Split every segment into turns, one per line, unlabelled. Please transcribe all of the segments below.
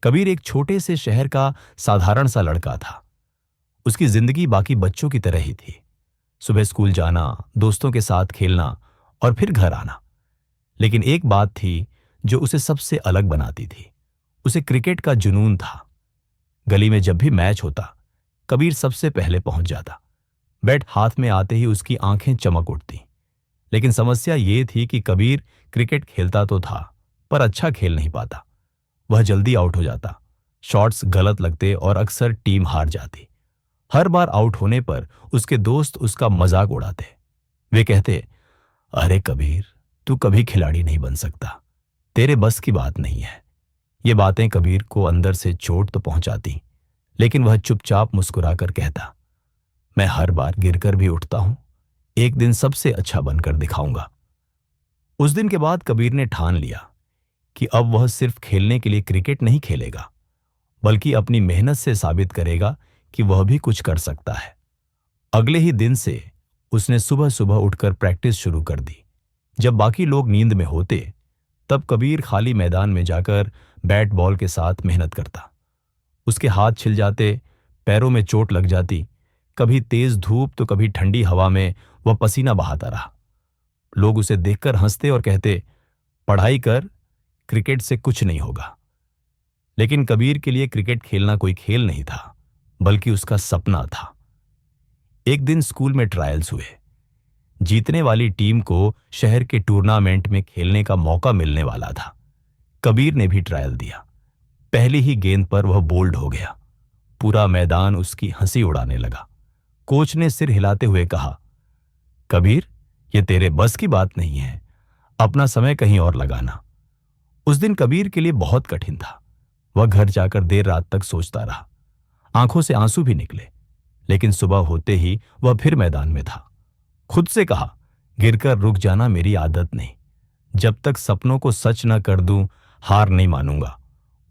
कबीर एक छोटे से शहर का साधारण सा लड़का था। उसकी जिंदगी बाकी बच्चों की तरह ही थी। सुबह स्कूल जाना, दोस्तों के साथ खेलना और फिर घर आना। लेकिन एक बात थी जो उसे सबसे अलग बनाती थी। उसे क्रिकेट का जुनून था। गली में जब भी मैच होता, कबीर सबसे पहले पहुंच जाता। बैट हाथ में आते ही उसकी आंखें चमक उठती। लेकिन समस्या ये थी कि कबीर क्रिकेट खेलता तो था, पर अच्छा खेल नहीं पाता। वह जल्दी आउट हो जाता, शॉट्स गलत लगते और अक्सर टीम हार जाती। हर बार आउट होने पर उसके दोस्त उसका मजाक उड़ाते। वे कहते, अरे कबीर, तू कभी खिलाड़ी नहीं बन सकता, तेरे बस की बात नहीं है। ये बातें कबीर को अंदर से चोट तो पहुंचाती, लेकिन वह चुपचाप मुस्कुराकर कहता, मैं हर बार गिरकर भी उठता हूं, एक दिन सबसे अच्छा बनकर दिखाऊंगा। उस दिन के बाद कबीर ने ठान लिया कि अब वह सिर्फ खेलने के लिए क्रिकेट नहीं खेलेगा, बल्कि अपनी मेहनत से साबित करेगा कि वह भी कुछ कर सकता है। अगले ही दिन से उसने सुबह सुबह उठकर प्रैक्टिस शुरू कर दी। जब बाकी लोग नींद में होते, तब कबीर खाली मैदान में जाकर बैट बॉल के साथ मेहनत करता। उसके हाथ छिल जाते, पैरों में चोट लग जाती, कभी तेज धूप तो कभी ठंडी हवा में वह पसीना बहाता रहा। लोग उसे देखकर हंसते और कहते, पढ़ाई कर, क्रिकेट से कुछ नहीं होगा। लेकिन कबीर के लिए क्रिकेट खेलना कोई खेल नहीं था, बल्कि उसका सपना था। एक दिन स्कूल में ट्रायल्स हुए। जीतने वाली टीम को शहर के टूर्नामेंट में खेलने का मौका मिलने वाला था। कबीर ने भी ट्रायल दिया। पहली ही गेंद पर वह बोल्ड हो गया। पूरा मैदान उसकी हंसी उड़ाने लगा। कोच ने सिर हिलाते हुए कहा, कबीर, ये तेरे बस की बात नहीं है, अपना समय कहीं और लगाना। उस दिन कबीर के लिए बहुत कठिन था। वह घर जाकर देर रात तक सोचता रहा। आंखों से आंसू भी निकले, लेकिन सुबह होते ही वह फिर मैदान में था। खुद से कहा, गिरकर रुक जाना मेरी आदत नहीं। जब तक सपनों को सच न कर दूं, हार नहीं मानूंगा।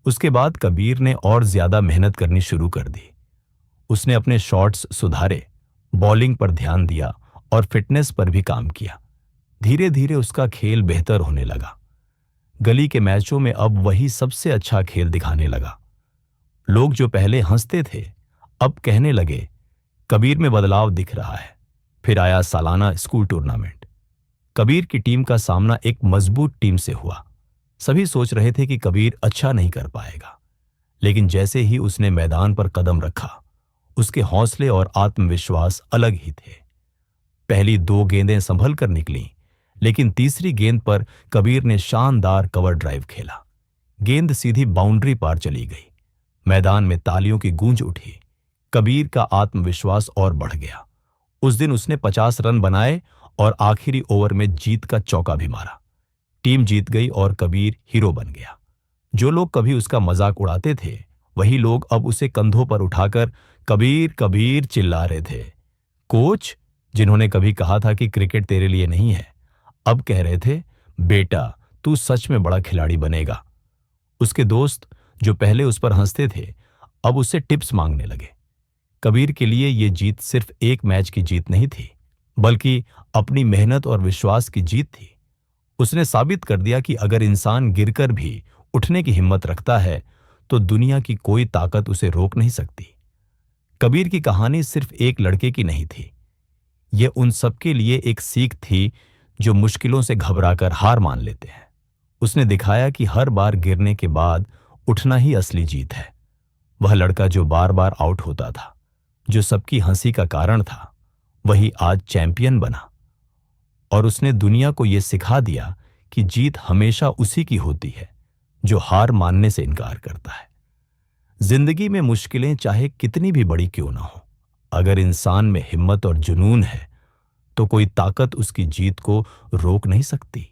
उसके बाद कबीर ने और ज्यादा मेहनत करनी शुरू कर दी। उसने अपने शॉट्स सुधारे, बॉलिंग पर ध्यान दिया और फिटनेस पर भी काम किया। धीरे धीरे उसका खेल बेहतर होने लगा। गली के मैचों में अब वही सबसे अच्छा खेल दिखाने लगा। लोग जो पहले हंसते थे, अब कहने लगे, कबीर में बदलाव दिख रहा है। फिर आया सालाना स्कूल टूर्नामेंट। कबीर की टीम का सामना एक मजबूत टीम से हुआ। सभी सोच रहे थे कि कबीर अच्छा नहीं कर पाएगा, लेकिन जैसे ही उसने मैदान पर कदम रखा, उसके हौसले और आत्मविश्वास अलग ही थे। पहली 2 गेंदें संभल कर निकलीं, लेकिन तीसरी गेंद पर कबीर ने शानदार कवर ड्राइव खेला। गेंद सीधी बाउंड्री पार चली गई। मैदान में तालियों की गूंज उठी। कबीर का आत्मविश्वास और बढ़ गया। उस दिन उसने 50 रन बनाए और आखिरी ओवर में जीत का चौका भी मारा। टीम जीत गई और कबीर हीरो बन गया। जो लोग कभी उसका मजाक उड़ाते थे, वही लोग अब उसे कंधों पर उठाकर कबीर कबीर चिल्ला रहे थे। कोच, जिन्होंने कभी कहा था कि क्रिकेट तेरे लिए नहीं है, अब कह रहे थे, बेटा, तू सच में बड़ा खिलाड़ी बनेगा। उसके दोस्त, जो पहले उस पर हंसते थे, अब उससे टिप्स मांगने लगे। कबीर के लिए ये जीत सिर्फ एक मैच की जीत नहीं थी, बल्कि अपनी मेहनत और विश्वास की जीत थी। उसने साबित कर दिया कि अगर इंसान गिरकर भी उठने की हिम्मत रखता है, तो दुनिया की कोई ताकत उसे रोक नहीं सकती। कबीर की कहानी सिर्फ एक लड़के की नहीं थी। यह उन सबके लिए एक सीख थी जो मुश्किलों से घबराकर हार मान लेते हैं। उसने दिखाया कि हर बार गिरने के बाद उठना ही असली जीत है। वह लड़का जो बार बार आउट होता था, जो सबकी हंसी का कारण था, वही आज चैंपियन बना। और उसने दुनिया को यह सिखा दिया कि जीत हमेशा उसी की होती है जो हार मानने से इनकार करता है। जिंदगी में मुश्किलें चाहे कितनी भी बड़ी क्यों ना हो, अगर इंसान में हिम्मत और जुनून है, तो कोई ताकत उसकी जीत को रोक नहीं सकती।